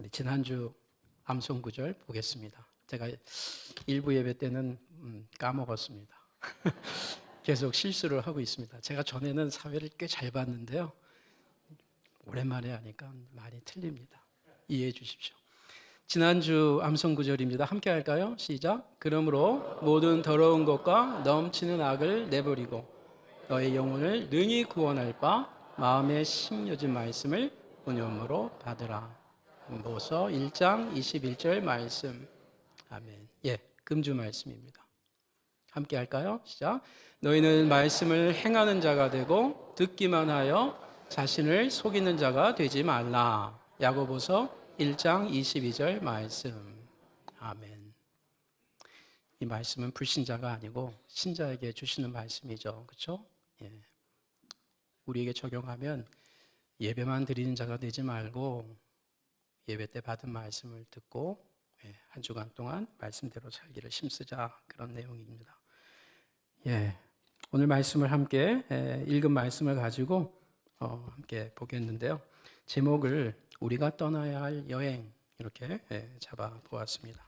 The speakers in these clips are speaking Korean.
우리 지난주 암송구절 보겠습니다. 제가 일부 예배 때는 까먹었습니다. 계속 실수를 하고 있습니다. 제가 전에는 사회를 꽤 잘 봤는데요. 오랜만에 하니까 많이 틀립니다. 이해해 주십시오. 지난주 암송구절입니다. 함께 할까요? 시작. 그러므로 모든 더러운 것과 넘치는 악을 내버리고 너의 영혼을 능히 구원할 바 마음에 심려진 말씀을 온유함으로 받으라. 모서 1장 21절 말씀. 아멘. 예, 금주 말씀입니다. 함께 할까요? 시작. 너희는 말씀을 행하는 자가 되고 듣기만 하여 자신을 속이는 자가 되지 말라. 야고보서 1장 22절 말씀. 아멘. 이 말씀은 불신자가 아니고 신자에게 주시는 말씀이죠. 그렇죠? 예. 우리에게 적용하면 예배만 드리는 자가 되지 말고 예배 때 받은 말씀을 듣고 한 주간 동안 말씀대로 살기를 힘쓰자, 그런 내용입니다. 예, 오늘 말씀을 함께 읽은 말씀을 가지고 함께 보겠는데요. 제목을 우리가 떠나야 할 여행, 이렇게 잡아 보았습니다.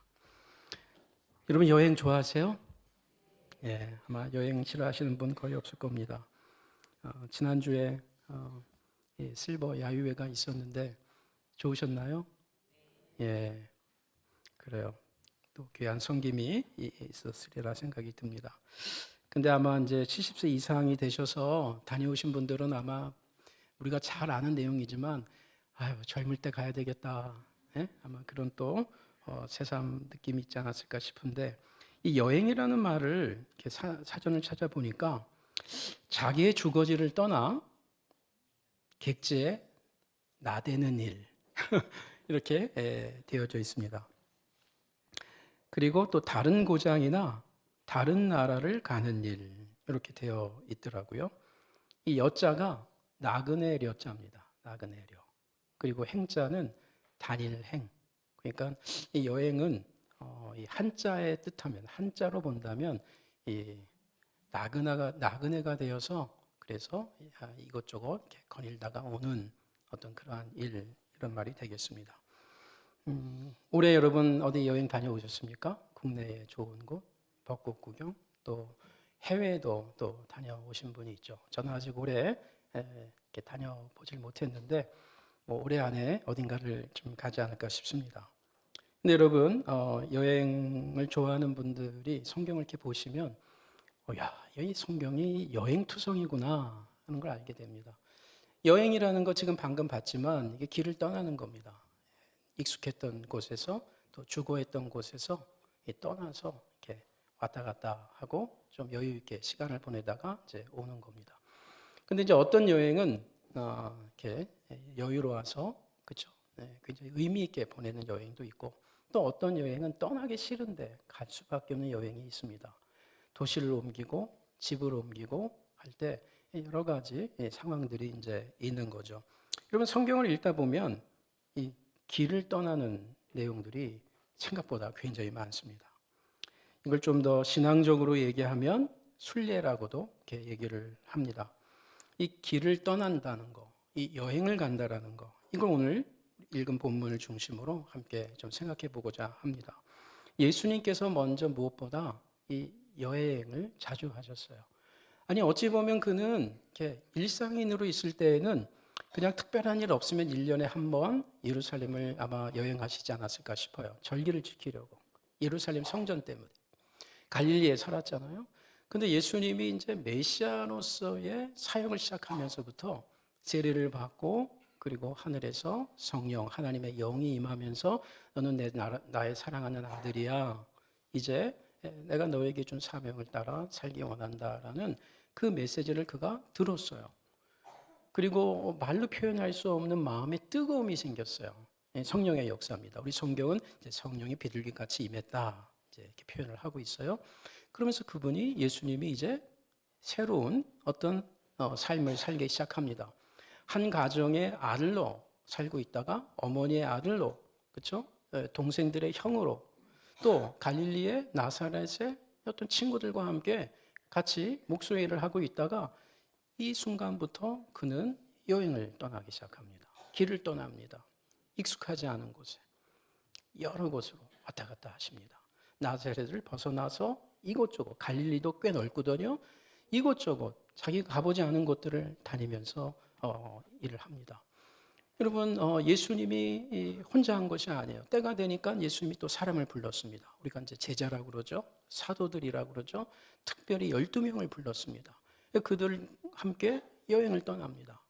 여러분 여행 좋아하세요? 예, 아마 여행 싫어하시는 분 거의 없을 겁니다. 지난주에 실버 야유회가 있었는데 좋으셨나요? 예, 그래요. 또 귀한 섬김이 있었으리라 생각이 듭니다. 근데 아마 이제 70세 이상이 되셔서 다녀오신 분들은 아마 우리가 잘 아는 내용이지만, 아유, 젊을 때 가야 되겠다. 예? 아마 그런 또 새삼 느낌이 있지 않았을까 싶은데, 이 여행이라는 말을 이렇게 사전을 찾아보니까 자기의 주거지를 떠나 객지에 나대는 일, 이렇게 되어져 있습니다. 그리고 또 다른 고장이나 다른 나라를 가는 일, 이렇게 되어 있더라고요. 이 여자가 나그네 려자입니다. 나그네 려. 그리고 행자는 단일 행. 그러니까 이 여행은 이 한자의 뜻하면, 한자로 본다면 이 나그네가 되어서, 그래서 이것저것 이렇게 거닐다가 오는 어떤 그러한 일, 이런 말이 되겠습니다. 올해 여러분 어디 여행 다녀오셨습니까? 국내에 좋은 곳, 벚꽃 구경, 또 해외도 또 다녀오신 분이 있죠. 저는 아직 올해 이렇게 다녀보질 못했는데 올해 안에 어딘가를 좀 가지 않을까 싶습니다. 근데 여러분 여행을 좋아하는 분들이 성경을 이렇게 보시면 야, 이 성경이 여행투성이구나 하는 걸 알게 됩니다. 여행이라는 거 지금 방금 봤지만 이게 길을 떠나는 겁니다. 익숙했던 곳에서 또 주거했던 곳에서 떠나서 이렇게 왔다 갔다 하고 좀 여유 있게 시간을 보내다가 이제 오는 겁니다. 근데 이제 어떤 여행은 이렇게 여유로워서, 그렇죠? 굉장히 의미 있게 보내는 여행도 있고, 또 어떤 여행은 떠나기 싫은데 갈 수밖에 없는 여행이 있습니다. 도시를 옮기고 집을 옮기고 할 때 여러 가지 상황들이 이제 있는 거죠. 여러분 성경을 읽다 보면 이 길을 떠나는 내용들이 생각보다 굉장히 많습니다. 이걸 좀 더 신앙적으로 얘기하면 순례라고도 이렇게 얘기를 합니다. 이 길을 떠난다는 거, 이 여행을 간다라는 거, 이걸 오늘 읽은 본문을 중심으로 함께 좀 생각해 보고자 합니다. 예수님께서 먼저 무엇보다 이 여행을 자주 하셨어요. 아니 어찌 보면 그는 이렇게 일상인으로 있을 때에는 그냥 특별한 일 없으면 1년에 한 번 예루살렘을 아마 여행하시지 않았을까 싶어요. 절기를 지키려고. 예루살렘 성전 때문에. 갈릴리에 살았잖아요. 근데 예수님이 이제 메시아로서의 사역을 시작하면서부터 세례를 받고, 그리고 하늘에서 성령, 하나님의 영이 임하면서 너는 나의 사랑하는 아들이야. 이제 내가 너에게 준 사명을 따라 살기 원한다라는 그 메시지를 그가 들었어요. 그리고 말로 표현할 수 없는 마음의 뜨거움이 생겼어요. 성령의 역사입니다. 우리 성경은 이제 성령이 비둘기같이 임했다, 이제 이렇게 표현을 하고 있어요. 그러면서 그분이, 예수님이 이제 새로운 어떤 삶을 살기 시작합니다. 한 가정의 아들로 살고 있다가 어머니의 아들로, 그렇죠? 동생들의 형으로, 또 갈릴리의 나사렛의 어떤 친구들과 함께 같이 목소리를 하고 있다가 이 순간부터 그는 여행을 떠나기 시작합니다. 길을 떠납니다. 익숙하지 않은 곳에 여러 곳으로 왔다 갔다 하십니다. 나사렛을 벗어나서 이곳저곳, 갈릴리도 꽤 넓거든요. 이곳저곳 자기가 가보지 않은 곳들을 다니면서 일을 합니다. 여러분, 예수님이 혼자 한 것이 아니에요. 때가 되니까 예수님이 또 사람을 불렀습니다. 우리가 이제 제자라고 그러죠. 사도들이라고 그러죠. 특별히 12명을 불렀습니다. 그들 함께 여행을 떠납니다.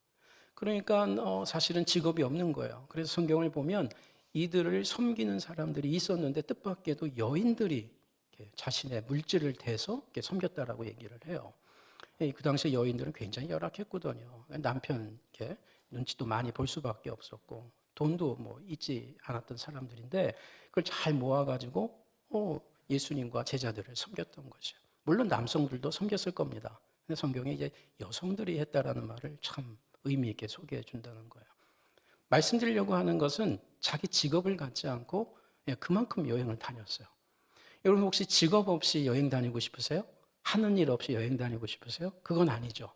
그러니까 사실은 직업이 없는 거예요. 그래서 성경을 보면 이들을 섬기는 사람들이 있었는데 뜻밖에도 여인들이 자신의 물질을 대서 섬겼다라고 얘기를 해요. 그 당시 여인들은 굉장히 열악했거든요. 남편께 눈치도 많이 볼 수밖에 없었고 돈도 뭐 있지 않았던 사람들인데 그걸 잘 모아가지고 예수님과 제자들을 섬겼던 거죠. 물론 남성들도 섬겼을 겁니다. 근데 성경에 이제 여성들이 했다라는 말을 참 의미 있게 소개해 준다는 거예요. 말씀드리려고 하는 것은 자기 직업을 갖지 않고 그만큼 여행을 다녔어요. 여러분 혹시 직업 없이 여행 다니고 싶으세요? 하는 일 없이 여행 다니고 싶으세요? 그건 아니죠.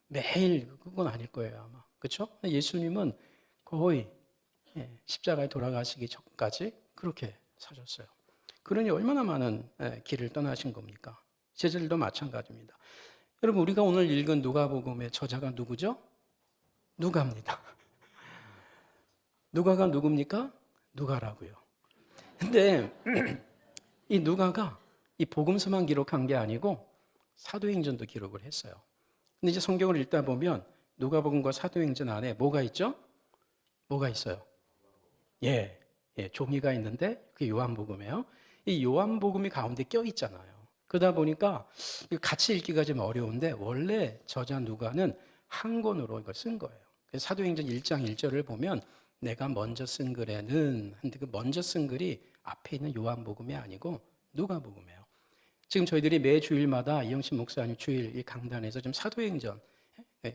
매일 그건 아닐 거예요 아마. 그렇죠? 예수님은 거의 십자가에 돌아가시기 전까지 그렇게 사셨어요. 그러니 얼마나 많은 길을 떠나신 겁니까? 제자들도 마찬가지입니다. 여러분 우리가 오늘 읽은 누가복음의 저자가 누구죠? 누가입니다. 누가가 누굽니까? 누가라고요. 근데 이 누가가 이 복음서만 기록한 게 아니고 사도행전도 기록을 했어요. 근데 이제 성경을 읽다 보면 누가복음과 사도행전 안에 뭐가 있죠? 뭐가 있어요? 종이가 있는데 그게 요한복음이에요. 이 요한복음이 가운데 껴 있잖아요. 그러다 보니까 같이 읽기가 좀 어려운데 원래 저자 누가는 한 권으로 이걸 쓴 거예요. 그래서 사도행전 1장 1절을 보면 내가 먼저 쓴 글에는 근데 그 먼저 쓴 글이 앞에 있는 요한복음이 아니고 누가복음이에요. 지금 저희들이 매 주일마다 이영신 목사님 주일 이 강단에서 지금 사도행전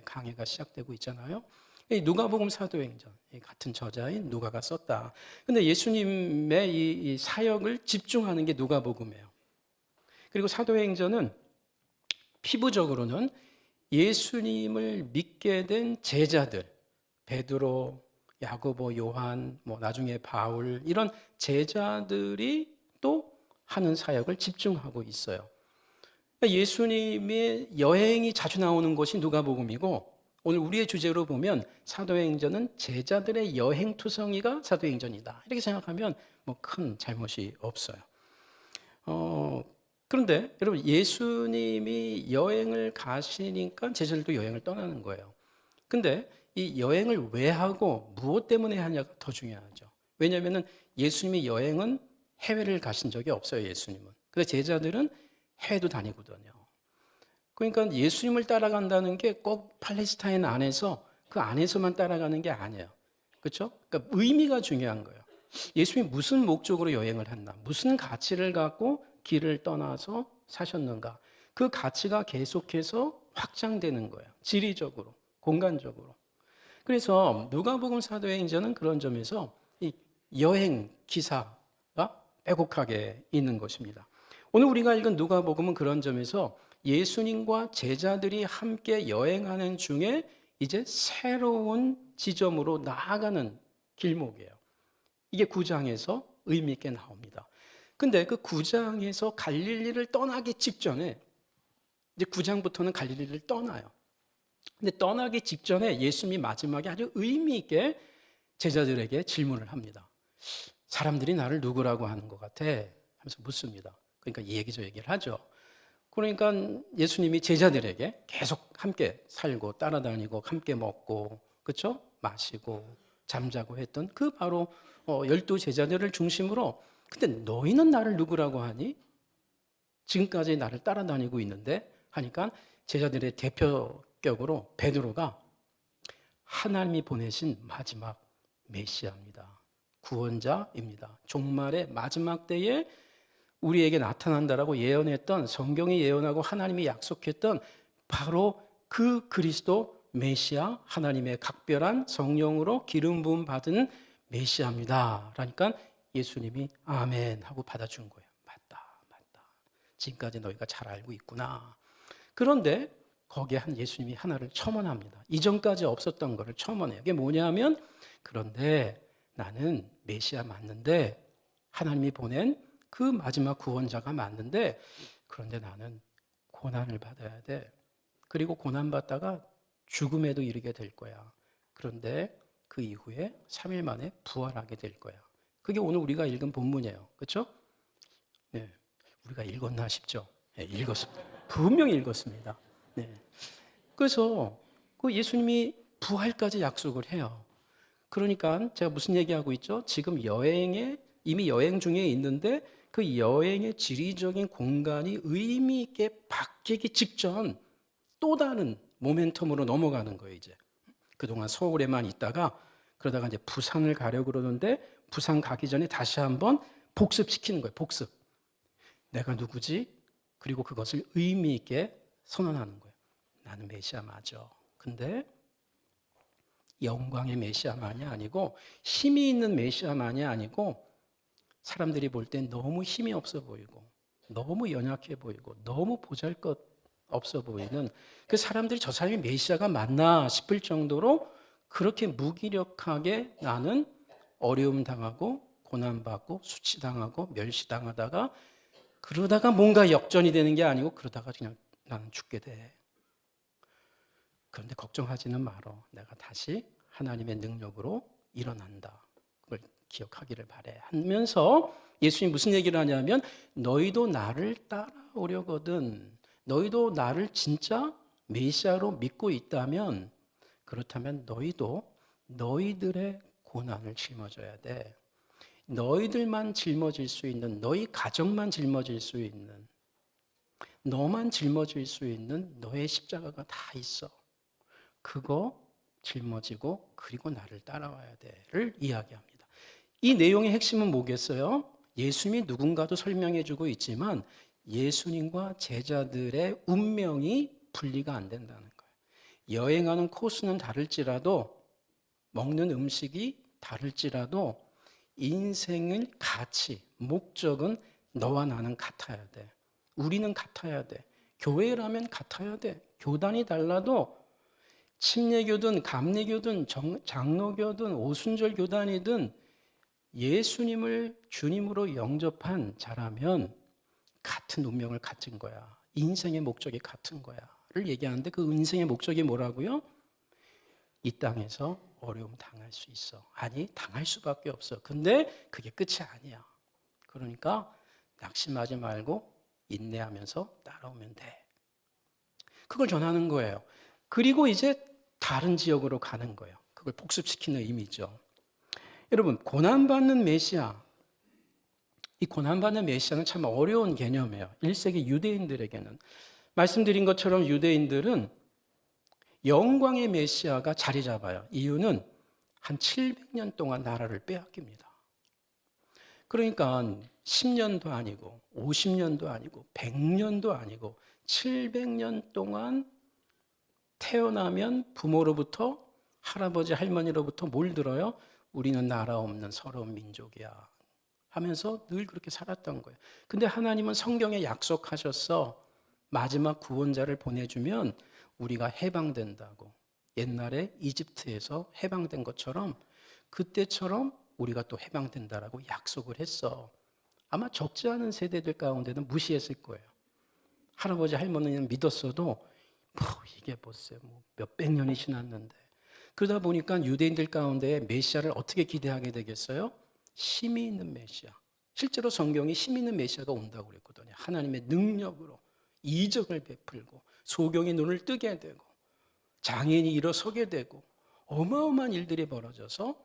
강의가 시작되고 있잖아요. 이 누가복음 사도행전 같은 저자인 누가가 썼다. 근데 예수님의 이 사역을 집중하는 게 누가복음이에요. 그리고 사도행전은 피부적으로는 예수님을 믿게 된 제자들, 베드로, 야고보, 요한, 뭐 나중에 바울 이런 제자들이 또 하는 사역을 집중하고 있어요. 예수님의 여행이 자주 나오는 곳이 누가복음이고 오늘 우리의 주제로 보면 사도행전은 제자들의 여행투성이가 사도행전이다. 이렇게 생각하면 뭐 큰 잘못이 없어요. 그런데 여러분 예수님이 여행을 가시니까 제자들도 여행을 떠나는 거예요. 근데 이 여행을 왜 하고 무엇 때문에 하냐가 더 중요하죠. 왜냐하면 예수님이 여행은 해외를 가신 적이 없어요. 예수님은. 그래서 제자들은 해외도 다니거든요. 그러니까 예수님을 따라간다는 게 꼭 팔레스타인 안에서 그 안에서만 따라가는 게 아니에요. 그렇죠? 그러니까 의미가 중요한 거예요. 예수님이 무슨 목적으로 여행을 했나? 무슨 가치를 갖고 길을 떠나서 사셨는가? 그 가치가 계속해서 확장되는 거예요. 지리적으로, 공간적으로. 그래서 누가복음 사도행전은 그런 점에서 이 여행 기사가 빼곡하게 있는 것입니다. 오늘 우리가 읽은 누가복음은 그런 점에서 예수님과 제자들이 함께 여행하는 중에 이제 새로운 지점으로 나아가는 길목이에요. 이게 9장에서 의미 있게 나옵니다. 근데 그 9장에서 갈릴리를 떠나기 직전에 이제 9장부터는 갈릴리를 떠나요. 근데 떠나기 직전에 예수님이 마지막에 아주 의미 있게 제자들에게 질문을 합니다. 사람들이 나를 누구라고 하는 것 같아? 하면서 묻습니다. 그러니까 이 얘기 저 얘기를 하죠. 그러니까 예수님이 제자들에게 계속 함께 살고 따라다니고 함께 먹고 그렇죠? 마시고 잠자고 했던 그 바로 12 제자들을 중심으로 근데 너희는 나를 누구라고 하니? 지금까지 나를 따라다니고 있는데 하니까 제자들의 대표격으로 베드로가 하나님이 보내신 마지막 메시아입니다. 구원자입니다. 종말의 마지막 때에 우리에게 나타난다라고 예언했던 성경이 예언하고 하나님이 약속했던 바로 그 그리스도 메시아 하나님의 각별한 성령으로 기름 부음 받은 메시아입니다. 그러니까 예수님이 아멘 하고 받아준 거예요. 맞다. 지금까지 너희가 잘 알고 있구나. 그런데 거기에 한 예수님이 하나를 첨언합니다. 이전까지 없었던 것을 첨언해요. 이게 뭐냐면 그런데 나는 메시아 맞는데 하나님이 보낸 그 마지막 구원자가 맞는데 그런데 나는 고난을 받아야 돼. 그리고 고난받다가 죽음에도 이르게 될 거야. 그런데 그 이후에 3일 만에 부활하게 될 거야. 그게 오늘 우리가 읽은 본문이에요. 그렇죠? 네. 우리가 읽었나 싶죠? 네, 읽었습니다. 분명히 읽었습니다. 네. 그래서 그 예수님이 부활까지 약속을 해요. 그러니까 제가 무슨 얘기하고 있죠? 지금 이미 여행 중에 있는데 그 여행의 지리적인 공간이 의미 있게 바뀌기 직전 또 다른 모멘텀으로 넘어가는 거예요, 이제. 그동안 서울에만 있다가 그러다가 이제 부산을 가려고 그러는데 부산 가기 전에 다시 한번 복습시키는 거예요, 복습. 내가 누구지? 그리고 그것을 의미 있게 선언하는 거예요. 나는 메시아 맞아. 근데 영광의 메시아만이 아니고 힘이 있는 메시아만이 아니고 사람들이 볼 땐 너무 힘이 없어 보이고 너무 연약해 보이고 너무 보잘것 없어 보이는 그 사람들이 저 사람이 메시아가 맞나 싶을 정도로 그렇게 무기력하게 나는 어려움 당하고 고난받고 수치당하고 멸시당하다가 그러다가 뭔가 역전이 되는 게 아니고 그러다가 그냥 나는 죽게 돼. 그런데 걱정하지는 말어. 내가 다시 하나님의 능력으로 일어난다. 그걸 기억하기를 바래. 하면서 예수님이 무슨 얘기를 하냐면 너희도 나를 따라오려거든. 너희도 나를 진짜 메시아로 믿고 있다면 그렇다면 너희도 너희들의 고난을 짊어져야 돼. 너희들만 짊어질 수 있는, 너희 가정만 짊어질 수 있는, 너만 짊어질 수 있는 너의 십자가가 다 있어. 그거 짊어지고 그리고 나를 따라와야 돼를 이야기합니다. 이 내용의 핵심은 뭐겠어요? 예수님이 누군가도 설명해 주고 있지만 예수님과 제자들의 운명이 분리가 안 된다는 거예요. 여행하는 코스는 다를지라도 먹는 음식이 다를지라도 인생의 가치, 목적은 너와 나는 같아야 돼. 우리는 같아야 돼. 교회라면 같아야 돼. 교단이 달라도 침례교든 감리교든 장로교든 오순절 교단이든 예수님을 주님으로 영접한 자라면 같은 운명을 가진 거야. 인생의 목적이 같은 거야를 얘기하는데 그 인생의 목적이 뭐라고요? 이 땅에서 어려움 당할 수 있어. 아니, 당할 수밖에 없어. 근데 그게 끝이 아니야. 그러니까 낙심하지 말고 인내하면서 따라오면 돼. 그걸 전하는 거예요. 그리고 이제 다른 지역으로 가는 거예요. 그걸 복습시키는 의미죠. 여러분, 고난받는 메시아. 이 고난받는 메시아는 참 어려운 개념이에요. 1세기 유대인들에게는. 말씀드린 것처럼 유대인들은 영광의 메시아가 자리 잡아요. 이유는 한 700년 동안 나라를 빼앗깁니다. 그러니까 10년도 아니고 50년도 아니고 100년도 아니고 700년 동안 태어나면 부모로부터 할아버지 할머니로부터 뭘 들어요? 우리는 나라 없는 서러운 민족이야 하면서 늘 그렇게 살았던 거예요. 근데 하나님은 성경에 약속하셨어. 마지막 구원자를 보내주면 우리가 해방된다고. 옛날에 이집트에서 해방된 것처럼 그때처럼 우리가 또 해방된다라고 약속을 했어. 아마 적지 않은 세대들 가운데는 무시했을 거예요. 할아버지 할머니는 믿었어도 이게 뭐쎄 몇백 년이 지났는데 그러다 보니까 유대인들 가운데 메시아를 어떻게 기대하게 되겠어요? 힘이 있는 메시아. 실제로 성경이 힘 있는 메시아가 온다고 그랬거든요. 하나님의 능력으로 이적을 베풀고 소경이 눈을 뜨게 되고 장애인이 일어서게 되고 어마어마한 일들이 벌어져서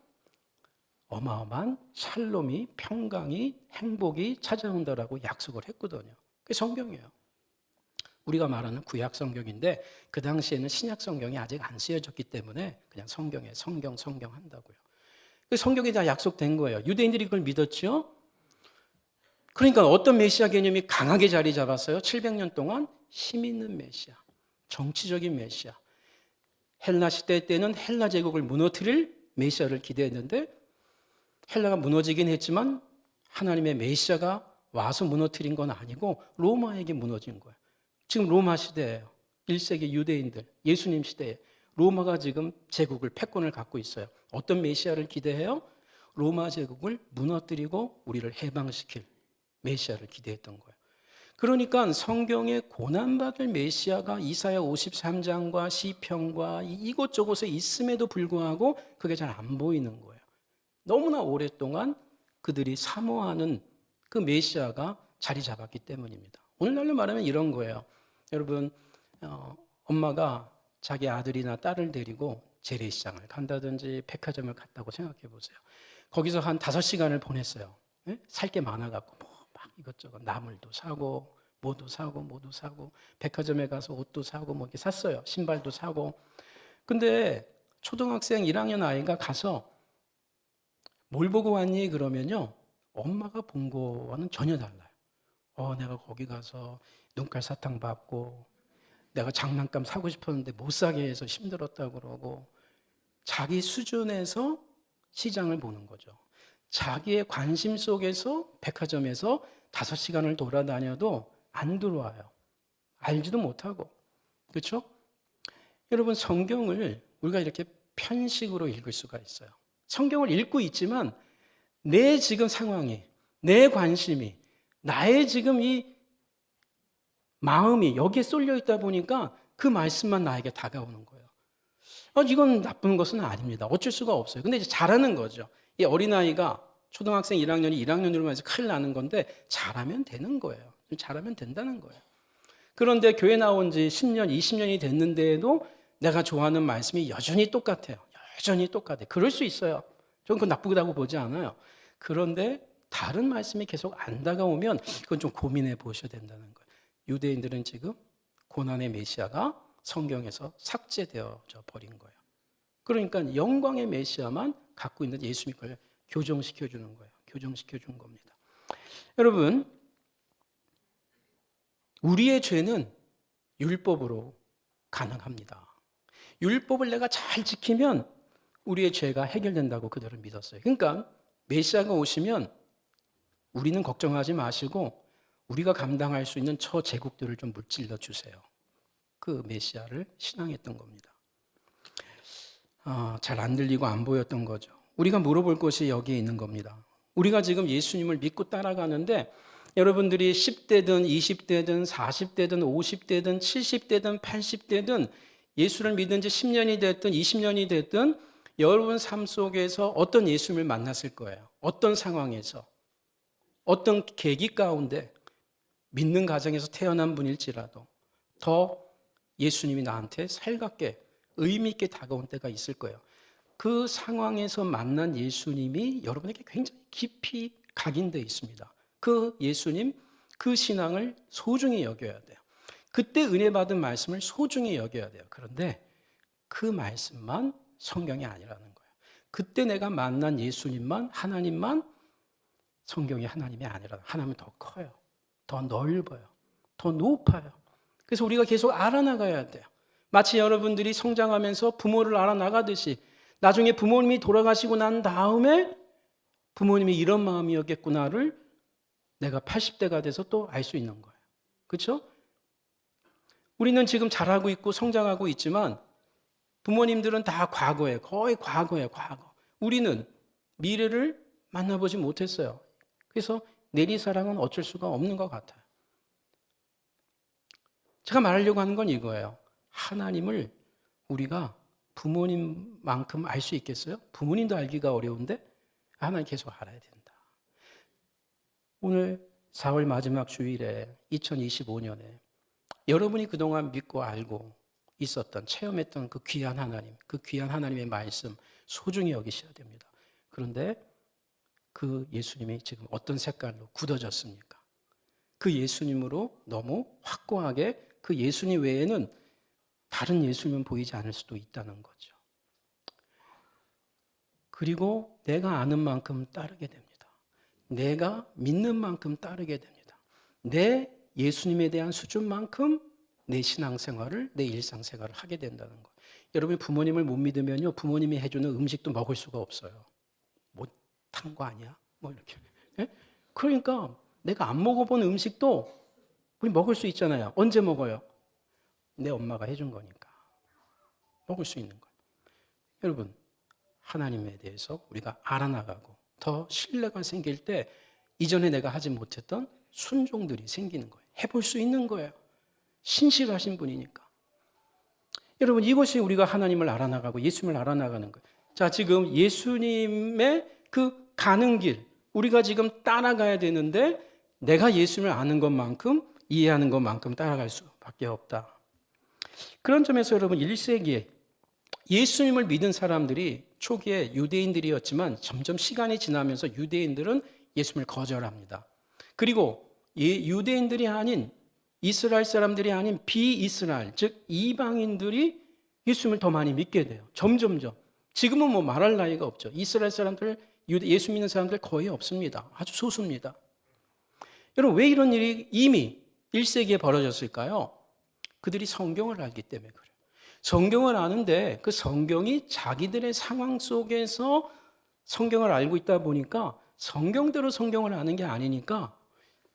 어마어마한 샬롬이 평강이 행복이 찾아온다라고 약속을 했거든요. 그게 성경이에요. 우리가 말하는 구약 성경인데 그 당시에는 신약 성경이 아직 안 쓰여졌기 때문에 그냥 성경 한다고요. 그 성경이 다 약속된 거예요. 유대인들이 그걸 믿었죠. 그러니까 어떤 메시아 개념이 강하게 자리 잡았어요? 700년 동안 힘 있는 메시아, 정치적인 메시아. 헬라 시대 때는 헬라 제국을 무너뜨릴 메시아를 기대했는데 헬라가 무너지긴 했지만 하나님의 메시아가 와서 무너뜨린 건 아니고 로마에게 무너진 거예요. 지금 로마 시대예요. 1세기 유대인들, 예수님 시대에 로마가 지금 제국을, 패권을 갖고 있어요. 어떤 메시아를 기대해요? 로마 제국을 무너뜨리고 우리를 해방시킬 메시아를 기대했던 거예요. 그러니까 성경에 고난받을 메시아가 이사야 53장과 시편과 이곳저곳에 있음에도 불구하고 그게 잘 안 보이는 거예요. 너무나 오랫동안 그들이 사모하는 그 메시아가 자리 잡았기 때문입니다. 오늘날로 말하면 이런 거예요. 여러분, 엄마가 자기 아들이나 딸을 데리고 재래시장을 간다든지 백화점을 갔다고 생각해 보세요. 거기서 한 5시간을 보냈어요. 살 게 많아갖고 막 이것저것 나물도 사고 뭐도 사고 백화점에 가서 옷도 사고 뭐 이렇게 샀어요. 신발도 사고. 근데 초등학생 1학년 아이가 가서 뭘 보고 왔니? 그러면요, 엄마가 본 거와는 전혀 달라요. 내가 거기 가서 눈깔 사탕 받고 내가 장난감 사고 싶었는데 못 사게 해서 힘들었다고 그러고, 자기 수준에서 시장을 보는 거죠. 자기의 관심 속에서 백화점에서 5시간을 돌아다녀도 안 들어와요. 알지도 못하고. 그렇죠? 여러분, 성경을 우리가 이렇게 편식으로 읽을 수가 있어요. 성경을 읽고 있지만 내 지금 상황이, 내 관심이, 나의 지금 이 마음이 여기에 쏠려 있다 보니까 그 말씀만 나에게 다가오는 거예요. 이건 나쁜 것은 아닙니다. 어쩔 수가 없어요. 근데 이제 잘하는 거죠. 이 어린아이가 초등학생 1학년이 1학년으로 해서 큰일 나는 건데 잘하면 되는 거예요. 잘하면 된다는 거예요. 그런데 교회 나온 지 10년, 20년이 됐는데도 내가 좋아하는 말씀이 여전히 똑같아요. 여전히 똑같아요. 그럴 수 있어요. 저는 그건 나쁘다고 보지 않아요. 그런데 다른 말씀이 계속 안 다가오면 그건 좀 고민해 보셔야 된다는 거예요. 유대인들은 지금 고난의 메시아가 성경에서 삭제되어져 버린 거예요. 그러니까 영광의 메시아만 갖고 있는 예수님 걸 교정시켜 주는 거예요. 교정시켜 준 겁니다. 여러분, 우리의 죄는 율법으로 가능합니다. 율법을 내가 잘 지키면 우리의 죄가 해결된다고 그들은 믿었어요. 그러니까 메시아가 오시면 우리는 걱정하지 마시고 우리가 감당할 수 있는 저 제국들을 좀 물질러 주세요. 그 메시아를 신앙했던 겁니다. 잘 안 들리고 안 보였던 거죠. 우리가 물어볼 것이 여기에 있는 겁니다. 우리가 지금 예수님을 믿고 따라가는데 여러분들이 10대든 20대든 40대든 50대든 70대든 80대든 예수를 믿은 지 10년이 됐든 20년이 됐든 여러분 삶 속에서 어떤 예수님을 만났을 거예요. 어떤 상황에서, 어떤 계기 가운데 믿는 가정에서 태어난 분일지라도 더 예수님이 나한테 살갑게 의미 있게 다가온 때가 있을 거예요. 그 상황에서 만난 예수님이 여러분에게 굉장히 깊이 각인되어 있습니다. 그 예수님, 그 신앙을 소중히 여겨야 돼요. 그때 은혜 받은 말씀을 소중히 여겨야 돼요. 그런데 그 말씀만 성경이 아니라는 거예요. 그때 내가 만난 예수님만, 하나님만 성경이 하나님이 아니라 하나님은 더 커요. 더 넓어요. 더 높아요. 그래서 우리가 계속 알아나가야 돼요. 마치 여러분들이 성장하면서 부모를 알아나가듯이 나중에 부모님이 돌아가시고 난 다음에 부모님이 이런 마음이었겠구나를 내가 80대가 돼서 또 알 수 있는 거예요. 그렇죠? 우리는 지금 잘하고 있고 성장하고 있지만 부모님들은 다 과거에, 거의 과거에 과거. 우리는 미래를 만나보지 못했어요. 그래서 내리사랑은 어쩔 수가 없는 것 같아요. 제가 말하려고 하는 건 이거예요. 하나님을 우리가 부모님만큼 알 수 있겠어요? 부모님도 알기가 어려운데 하나님 계속 알아야 된다. 오늘 4월 마지막 주일에 2025년에 여러분이 그동안 믿고 알고 있었던, 체험했던 그 귀한 하나님, 그 귀한 하나님의 말씀 소중히 여기셔야 됩니다. 그런데 그 예수님이 지금 어떤 색깔로 굳어졌습니까? 그 예수님으로 너무 확고하게 그 예수님 외에는 다른 예수님은 보이지 않을 수도 있다는 거죠. 그리고 내가 아는 만큼 따르게 됩니다. 내가 믿는 만큼 따르게 됩니다. 내 예수님에 대한 수준만큼 내 신앙생활을, 내 일상생활을 하게 된다는 거예요. 여러분이 부모님을 못 믿으면요, 부모님이 해주는 음식도 먹을 수가 없어요. 못한 거 아니야? 뭐 이렇게. 예? 그러니까 내가 안 먹어본 음식도 우리 먹을 수 있잖아요. 언제 먹어요? 내 엄마가 해준 거니까 먹을 수 있는 거예요. 여러분, 하나님에 대해서 우리가 알아나가고 더 신뢰가 생길 때 이전에 내가 하지 못했던 순종들이 생기는 거예요. 해볼 수 있는 거예요. 신실하신 분이니까. 여러분, 이것이 우리가 하나님을 알아나가고 예수님을 알아나가는 거예요. 자, 지금 예수님의 그 가는 길, 우리가 지금 따라가야 되는데 내가 예수님을 아는 것만큼, 이해하는 것만큼 따라갈 수밖에 없다. 그런 점에서 여러분, 1세기에 예수님을 믿은 사람들이 초기에 유대인들이었지만 점점 시간이 지나면서 유대인들은 예수님을 거절합니다. 그리고 유대인들이 아닌, 이스라엘 사람들이 아닌 비이스라엘, 즉 이방인들이 예수님을 더 많이 믿게 돼요. 점점점. 지금은 뭐 말할 나위가 없죠. 이스라엘 사람들, 예수 믿는 사람들 거의 없습니다. 아주 소수입니다. 여러분, 왜 이런 일이 이미 1세기에 벌어졌을까요? 그들이 성경을 알기 때문에 그래요. 성경을 아는데 그 성경이 자기들의 상황 속에서 성경을 알고 있다 보니까 성경대로 성경을 아는 게 아니니까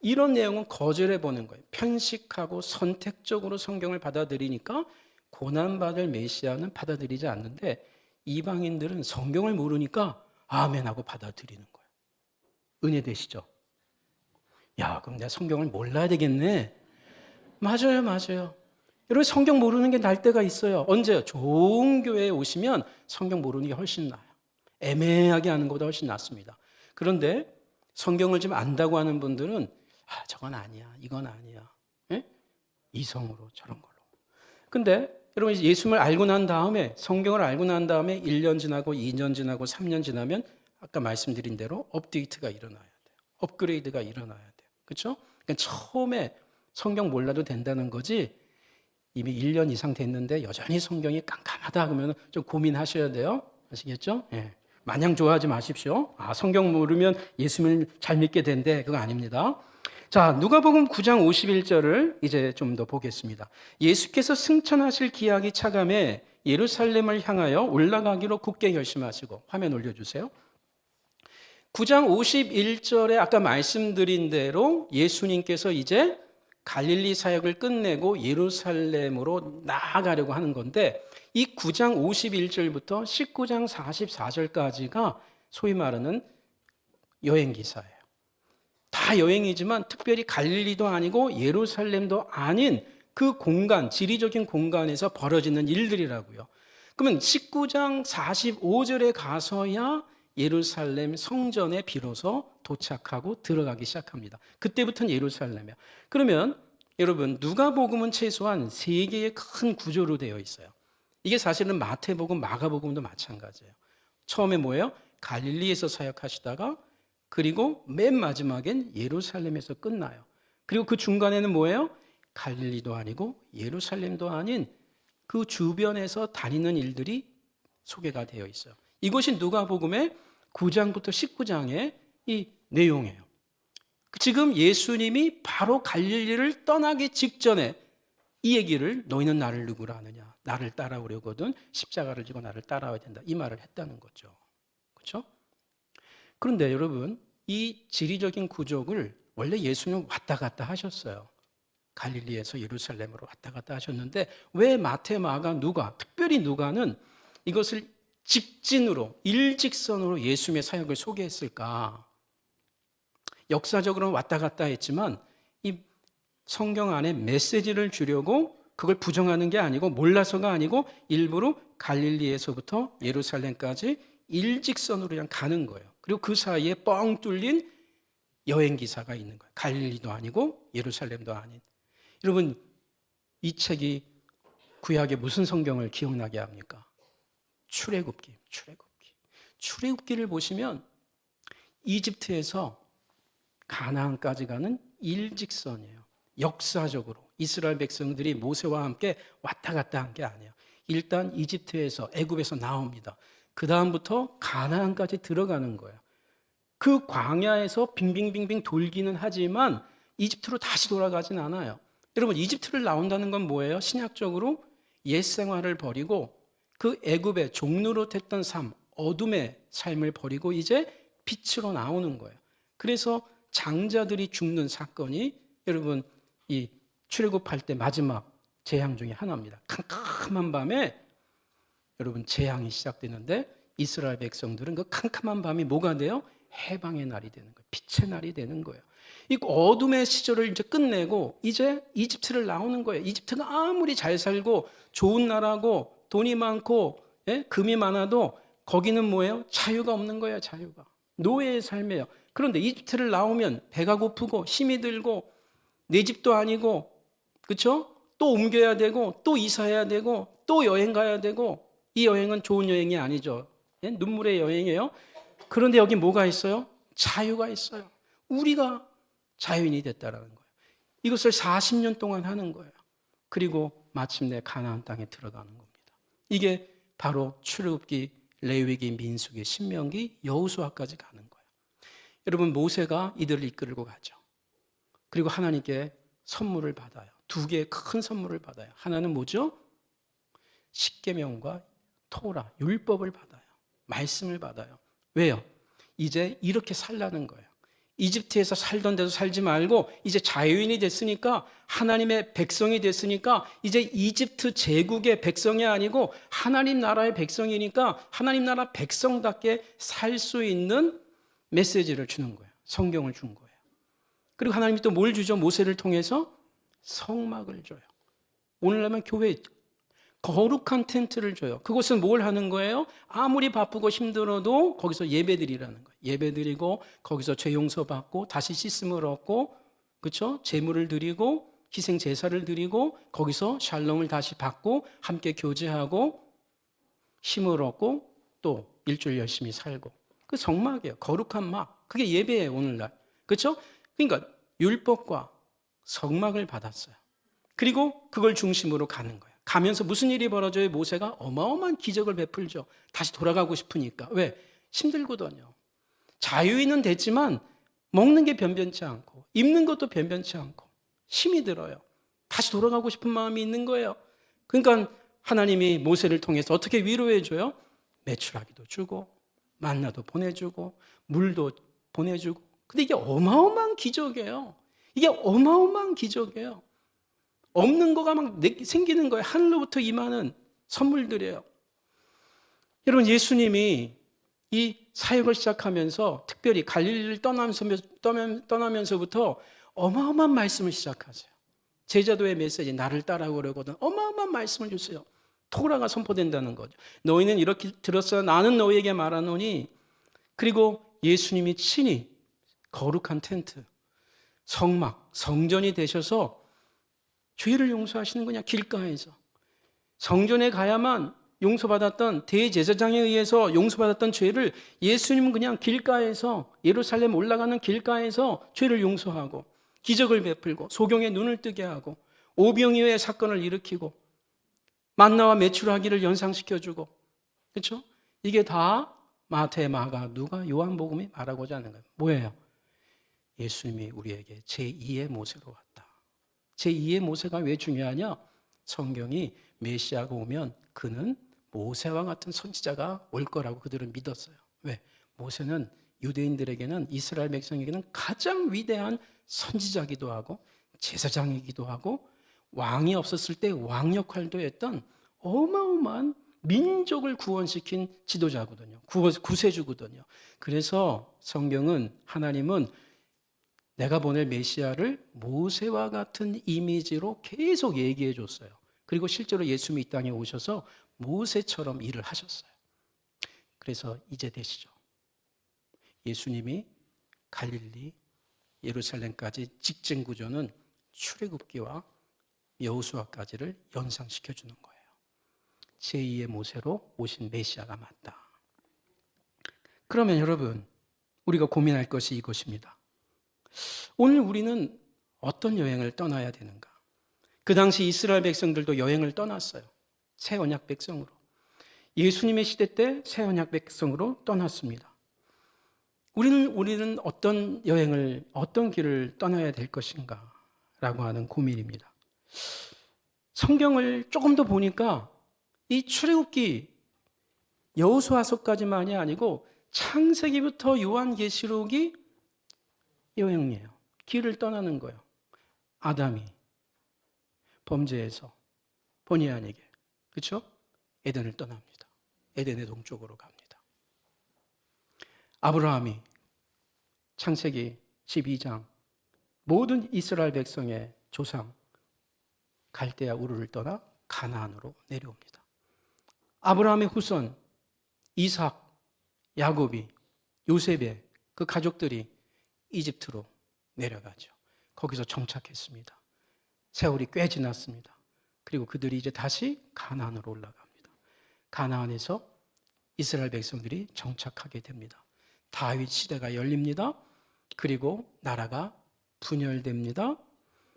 이런 내용은 거절해 보는 거예요. 편식하고 선택적으로 성경을 받아들이니까 고난받을 메시아는 받아들이지 않는데 이방인들은 성경을 모르니까 아멘하고 받아들이는 거예요. 은혜 되시죠? 야, 그럼 내가 성경을 몰라야 되겠네. 맞아요, 맞아요. 여러분, 성경 모르는 게 날 때가 있어요. 언제요? 좋은 교회에 오시면 성경 모르는 게 훨씬 나아요. 애매하게 하는 것보다 훨씬 낫습니다. 그런데 성경을 좀 안다고 하는 분들은 저건 아니야, 이건 아니야. 예? 이성으로 저런 걸로. 근데 여러분, 예수님을 알고 난 다음에, 성경을 알고 난 다음에 1년 지나고 2년 지나고 3년 지나면 아까 말씀드린 대로 업데이트가 일어나야 돼요. 업그레이드가 일어나야 돼요. 그렇죠? 그러니까 처음에 성경 몰라도 된다는 거지 이미 1년 이상 됐는데 여전히 성경이 깜깜하다 그러면 좀 고민하셔야 돼요. 아시겠죠? 예. 마냥 좋아하지 마십시오. 성경 모르면 예수님을 잘 믿게 된대. 그거 아닙니다. 자, 누가복음 9장 51절을 이제 좀 더 보겠습니다. 예수께서 승천하실 기약이 차감해 예루살렘을 향하여 올라가기로 굳게 결심하시고, 화면 올려주세요. 9장 51절에 아까 말씀드린 대로 예수님께서 이제 갈릴리 사역을 끝내고 예루살렘으로 나아가려고 하는 건데, 이 9장 51절부터 19장 44절까지가 소위 말하는 여행기사예요. 다 여행이지만 특별히 갈릴리도 아니고 예루살렘도 아닌 그 공간, 지리적인 공간에서 벌어지는 일들이라고요. 그러면 19장 45절에 가서야 예루살렘 성전에 비로소 도착하고 들어가기 시작합니다. 그때부터는 예루살렘이에요. 그러면 여러분, 누가복음은 최소한 3개의 큰 구조로 되어 있어요. 이게 사실은 마태복음, 마가복음도 마찬가지예요. 처음에 뭐예요? 갈릴리에서 사역하시다가 그리고 맨 마지막엔 예루살렘에서 끝나요. 그리고 그 중간에는 뭐예요? 갈릴리도 아니고 예루살렘도 아닌 그 주변에서 다니는 일들이 소개가 되어 있어요. 이것이 누가복음의 9장부터 19장의 이 내용이에요. 지금 예수님이 바로 갈릴리를 떠나기 직전에 이 얘기를 너희는 나를 누구라 하느냐, 나를 따라오려거든 십자가를 지고 나를 따라와야 된다, 이 말을 했다는 거죠. 그렇죠? 그런데 여러분, 이 지리적인 구조를 원래 예수님은 왔다 갔다 하셨어요. 갈릴리에서 예루살렘으로 왔다 갔다 하셨는데 왜 마태, 마가, 누가, 특별히 누가는 이것을 직진으로, 일직선으로 예수님의 사역을 소개했을까? 역사적으로는 왔다 갔다 했지만 이 성경 안에 메시지를 주려고 그걸 부정하는 게 아니고 몰라서가 아니고 일부러 갈릴리에서부터 예루살렘까지 일직선으로 그냥 가는 거예요. 그리고 그 사이에 뻥 뚫린 여행기사가 있는 거예요. 갈릴리도 아니고 예루살렘도 아닌. 여러분, 이 책이 구약의 무슨 성경을 기억나게 합니까? 출애굽기. 출애굽기를 보시면 이집트에서 가나안까지 가는 일직선이에요. 역사적으로 이스라엘 백성들이 모세와 함께 왔다 갔다 한 게 아니에요. 일단 이집트에서, 애굽에서 나옵니다. 그 다음부터 가나안까지 들어가는 거예요. 그 광야에서 빙빙빙빙 돌기는 하지만 이집트로 다시 돌아가진 않아요. 여러분, 이집트를 나온다는 건 뭐예요? 신약적으로 옛 생활을 버리고 그 애굽의 종노릇했던 삶, 어둠의 삶을 버리고 이제 빛으로 나오는 거예요. 그래서 장자들이 죽는 사건이 여러분 이 출애굽할 때 마지막 재앙 중에 하나입니다. 캄캄한 밤에 여러분 재앙이 시작되는데 이스라엘 백성들은 그 캄캄한 밤이 뭐가 돼요? 해방의 날이 되는 거예요. 빛의 날이 되는 거예요. 이 어둠의 시절을 이제 끝내고 이제 이집트를 나오는 거예요. 이집트가 아무리 잘 살고 좋은 나라고 돈이 많고 금이 많아도 거기는 뭐예요? 자유가 없는 거예요. 자유가. 노예의 삶이에요. 그런데 이집트를 나오면 배가 고프고 힘이 들고 내 집도 아니고 그렇죠? 또 옮겨야 되고 또 이사해야 되고 또 여행 가야 되고 이 여행은 좋은 여행이 아니죠. 눈물의 여행이에요. 그런데 여기 뭐가 있어요? 자유가 있어요. 우리가 자유인이 됐다라는 거예요. 이것을 40년 동안 하는 거예요. 그리고 마침내 가나안 땅에 들어가는 겁니다. 이게 바로 출애굽기, 레위기, 민수기, 신명기, 여호수아까지 가는 거예요. 여러분 모세가 이들을 이끌고 가죠. 그리고 하나님께 선물을 받아요. 두 개의 큰 선물을 받아요. 하나는 뭐죠? 십계명과 토라, 율법을 받아요. 말씀을 받아요. 왜요? 이제 이렇게 살라는 거예요. 이집트에서 살던 데도 살지 말고 이제 자유인이 됐으니까 하나님의 백성이 됐으니까 이제 이집트 제국의 백성이 아니고 하나님 나라의 백성이니까 하나님 나라 백성답게 살 수 있는 메시지를 주는 거예요. 성경을 준 거예요. 그리고 하나님이 또 뭘 주죠? 모세를 통해서 성막을 줘요. 오늘날만 교회 거룩한 텐트를 줘요. 그곳은 뭘 하는 거예요? 아무리 바쁘고 힘들어도 거기서 예배드리라는 거예요. 예배드리고 거기서 죄 용서받고 다시 씻음을 얻고 그렇죠? 제물을 드리고 희생 제사를 드리고 거기서 샬롬을 다시 받고 함께 교제하고 힘을 얻고 또 일주일 열심히 살고 그 성막이에요. 거룩한 막. 그게 예배예요, 오늘날. 그렇죠? 그러니까 율법과 성막을 받았어요. 그리고 그걸 중심으로 가는 거예요. 가면서 무슨 일이 벌어져요? 모세가 어마어마한 기적을 베풀죠. 다시 돌아가고 싶으니까. 왜? 힘들거든요. 자유인은 됐지만 먹는 게 변변치 않고 입는 것도 변변치 않고 힘이 들어요. 다시 돌아가고 싶은 마음이 있는 거예요. 그러니까 하나님이 모세를 통해서 어떻게 위로해 줘요? 메추라기도 주고 만나도 보내주고 물도 보내주고. 근데 이게 어마어마한 기적이에요. 이게 어마어마한 기적이에요. 없는 거가 막 생기는 거예요. 하늘로부터 임하는 선물들이에요. 여러분 예수님이 이 사역을 시작하면서 특별히 갈릴리를 떠나면서부터 어마어마한 말씀을 시작하세요. 제자도의 메시지 나를 따라오려거든 어마어마한 말씀을 주세요. 토라가 선포된다는 거죠. 너희는 이렇게 들었어 나는 너희에게 말하노니. 그리고 예수님이 친히 거룩한 텐트 성막 성전이 되셔서 죄를 용서하시는 거냐? 길가에서. 성전에 가야만 용서받았던 대제사장에 의해서 용서받았던 죄를 예수님은 그냥 길가에서 예루살렘 올라가는 길가에서 죄를 용서하고 기적을 베풀고 소경의 눈을 뜨게 하고 오병이어의 사건을 일으키고 만나와 메추라기를 연상시켜주고 그렇죠? 이게 다 마태, 마가, 누가, 요한복음이 말하고자 하는 거예요. 뭐예요? 예수님이 우리에게 제2의 모세로 왔다. 제2의 모세가 왜 중요하냐? 성경이 메시아가 오면 그는 모세와 같은 선지자가 올 거라고 그들은 믿었어요. 왜? 모세는 유대인들에게는 이스라엘 백성에게는 가장 위대한 선지자기도 하고 제사장이기도 하고 왕이 없었을 때 왕 역할도 했던 어마어마한 민족을 구원시킨 지도자거든요. 구세주거든요. 그래서 성경은 하나님은 내가 보낼 메시아를 모세와 같은 이미지로 계속 얘기해 줬어요. 그리고 실제로 예수님이 이 땅에 오셔서 모세처럼 일을 하셨어요. 그래서 이제 되시죠. 예수님이 갈릴리, 예루살렘까지 직전 구조는 출애굽기와 여호수아까지를 연상시켜 주는 거예요. 제2의 모세로 오신 메시아가 맞다. 그러면 여러분, 우리가 고민할 것이 이것입니다. 오늘 우리는 어떤 여행을 떠나야 되는가? 그 당시 이스라엘 백성들도 여행을 떠났어요. 새 언약 백성으로. 예수님의 시대 때 새 언약 백성으로 떠났습니다. 우리는 어떤 여행을, 어떤 길을 떠나야 될 것인가? 라고 하는 고민입니다. 성경을 조금 더 보니까 이 출애굽기 여호수아서까지만이 아니고 창세기부터 요한계시록이 여행이에요. 길을 떠나는 거예요. 아담이 범죄해서 본의 아니게. 그렇죠? 에덴을 떠납니다. 에덴의 동쪽으로 갑니다. 아브라함이 창세기 12장 모든 이스라엘 백성의 조상 갈대아 우르를 떠나 가나안으로 내려옵니다. 아브라함의 후손 이삭, 야곱이, 요셉의 그 가족들이 이집트로 내려가죠. 거기서 정착했습니다. 세월이 꽤 지났습니다. 그리고 그들이 이제 다시 가나안으로 올라갑니다. 가나안에서 이스라엘 백성들이 정착하게 됩니다. 다윗 시대가 열립니다. 그리고 나라가 분열됩니다.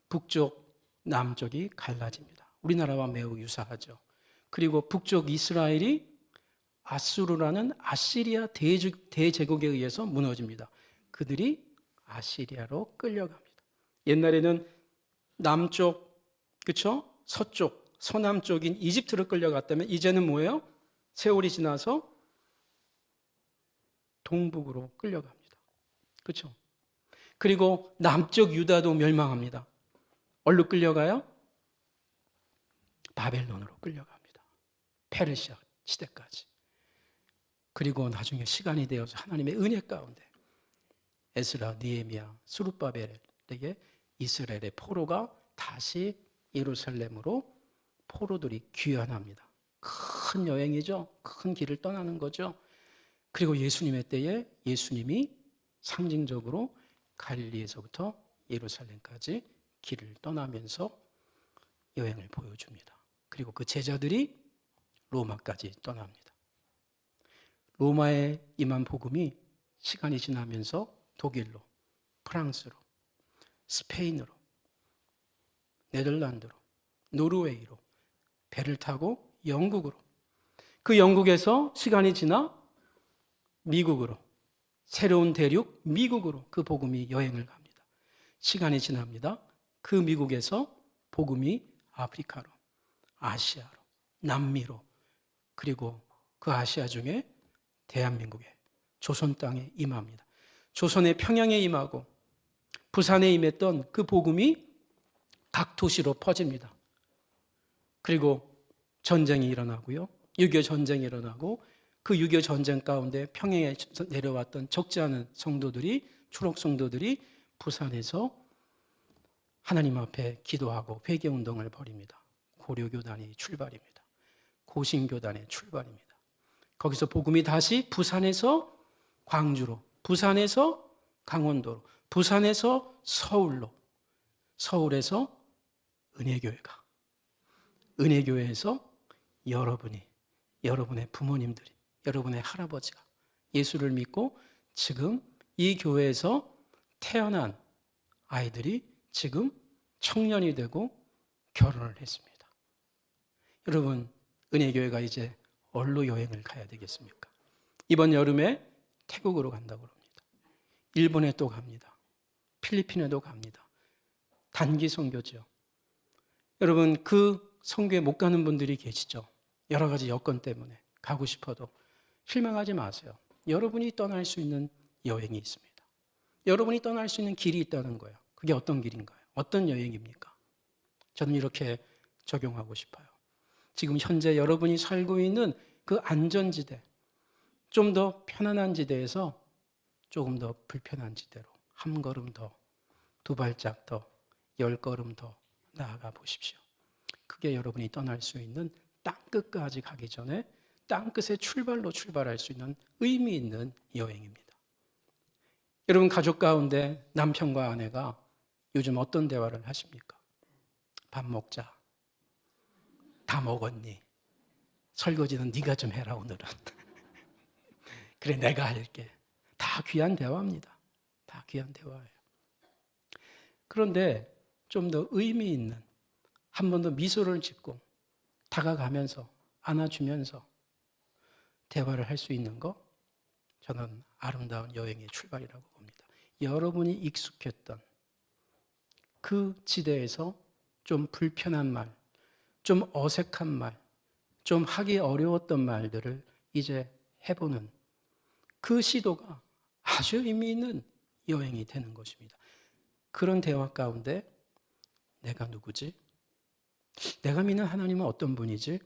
북쪽, 남쪽이 갈라집니다. 우리나라와 매우 유사하죠. 그리고 북쪽 이스라엘이 아수르라는 아시리아 대제국에 의해서 무너집니다. 그들이 아시리아로 끌려갑니다. 옛날에는 남쪽, 그렇죠? 서쪽, 서남쪽인 이집트로 끌려갔다면 이제는 뭐예요? 세월이 지나서 동북으로 끌려갑니다. 그렇죠? 그리고 남쪽 유다도 멸망합니다. 어디로 끌려가요? 바벨론으로 끌려갑니다. 페르시아 시대까지. 그리고 나중에 시간이 되어서 하나님의 은혜 가운데 에스라, 느헤미야, 스룹바벨에게 이스라엘의 포로가 다시 예루살렘으로 포로들이 귀환합니다. 큰 여행이죠. 큰 길을 떠나는 거죠. 그리고 예수님의 때에 예수님이 상징적으로 갈릴리에서부터 예루살렘까지 길을 떠나면서 여행을 보여줍니다. 그리고 그 제자들이 로마까지 떠납니다. 로마에 임한 복음이 시간이 지나면서 독일로, 프랑스로, 스페인으로, 네덜란드로, 노르웨이로 배를 타고 영국으로, 그 영국에서 시간이 지나 미국으로, 새로운 대륙 미국으로 그 복음이 여행을 갑니다. 시간이 지납니다. 그 미국에서 복음이 아프리카로, 아시아로, 남미로, 그리고 그 아시아 중에 대한민국에, 조선 땅에 임합니다. 조선의 평양에 임하고 부산에 임했던 그 복음이 각 도시로 퍼집니다. 그리고 전쟁이 일어나고요. 6.25 전쟁이 일어나고 그 6.25 전쟁 가운데 평양에 내려왔던 적지 않은 성도들이, 초록 성도들이 부산에서 하나님 앞에 기도하고 회개운동을 벌입니다. 고려교단이 출발입니다. 고신교단의 출발입니다. 거기서 복음이 다시 부산에서 광주로, 부산에서 강원도로, 부산에서 서울로, 서울에서 은혜교회가, 은혜교회에서 여러분이, 여러분의 부모님들이, 여러분의 할아버지가 예수를 믿고 지금 이 교회에서 태어난 아이들이 지금 청년이 되고 결혼을 했습니다. 여러분, 은혜교회가 이제 어디로 여행을 가야 되겠습니까? 이번 여름에 태국으로 간다고 합니다. 일본에 또 갑니다. 필리핀에도 갑니다. 단기 선교죠. 여러분, 그 선교에 못 가는 분들이 계시죠. 여러 가지 여건 때문에 가고 싶어도 실망하지 마세요. 여러분이 떠날 수 있는 여행이 있습니다. 여러분이 떠날 수 있는 길이 있다는 거예요. 그게 어떤 길인가요? 어떤 여행입니까? 저는 이렇게 적용하고 싶어요. 지금 현재 여러분이 살고 있는 그 안전지대, 좀 더 편안한 지대에서 조금 더 불편한 지대로 한 걸음 더, 두 발짝 더, 10걸음 더 나아가 보십시오. 그게 여러분이 떠날 수 있는 땅끝까지 가기 전에 땅끝의 출발로 출발할 수 있는 의미 있는 여행입니다. 여러분 가족 가운데 남편과 아내가 요즘 어떤 대화를 하십니까? 밥 먹자. 다 먹었니? 설거지는 네가 좀 해라 오늘은. 그래 내가 할게. 다 귀한 대화입니다. 다 귀한 대화예요. 그런데 좀 더 의미 있는, 한 번 더 미소를 짓고 다가가면서 안아주면서 대화를 할 수 있는 거, 저는 아름다운 여행의 출발이라고 봅니다. 여러분이 익숙했던 그 지대에서 좀 불편한 말, 좀 어색한 말, 좀 하기 어려웠던 말들을 이제 해보는 그 시도가 아주 의미 있는 여행이 되는 것입니다. 그런 대화 가운데 내가 누구지? 내가 믿는 하나님은 어떤 분이지?